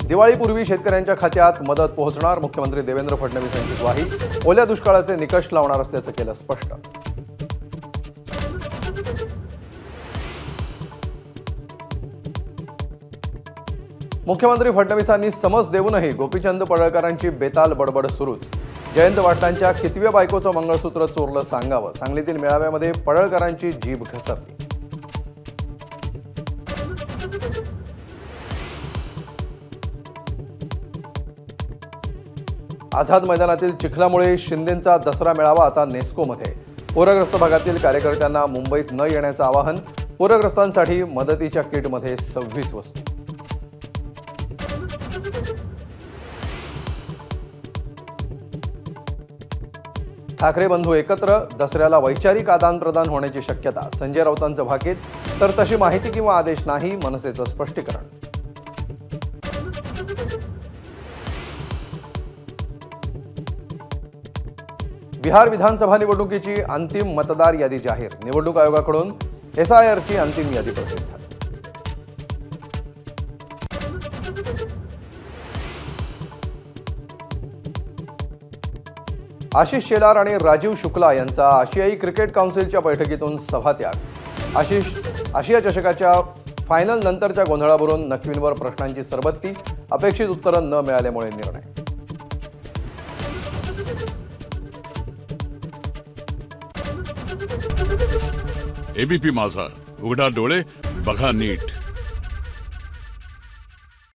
दिवाळीपूर्वी शेतकऱ्यांच्या खात्यात मदत पोहोचणार, मुख्यमंत्री देवेंद्र फडणवीस यांची ग्वाही। ओल्या दुष्काळाचे निकष लावणार असल्याचं केलं स्पष्ट। मुख्यमंत्री फडणवीसांनी समज देऊनही गोपीचंद पडळकरांची बेताल बडबड सुरूच। जयंत वाटलांच्या कितव्या बायकोचं मंगळसूत्र चोरलं सांगावं, सांगलीतील मेळाव्यामध्ये पडळकरांची जीभ घसरली। आझाद मैदानातील चिखलामुळे शिंदेंचा दसरा मेळावा आता नेस्कोमध्ये। पूरग्रस्त भागातील कार्यकर्त्यांना मुंबईत न येण्याचं आवाहन। पूरग्रस्तांसाठी मदतीच्या किटमध्ये 26 वस्तू। ठाकरे बंधू एकत्र, दसऱ्याला वैचारिक आदानप्रदान होण्याची शक्यता। संजय राऊतांचं भाकीत, तर तशी माहिती किंवा आदेश नाही, मनसेचं स्पष्टीकरण। बिहार विधानसभा निवडणुकीची अंतिम मतदार यादी जाहीर। निवडणूक आयोगाकडून SIRची अंतिम यादी प्रसिद्ध। आशिष शेलार आणि राजीव शुक्ला यांचा आशियाई क्रिकेट काउन्सिलच्या बैठकीतून सभात्याग। आशिया चषकाच्या फायनल नंतरच्या गोंधळावरून नक्वींवर प्रश्नांची सरबत्ती, अपेक्षित उत्तरं न मिळाल्यामुळे निर्णय। ABP माझा, उघडा डोळे बघा नीट।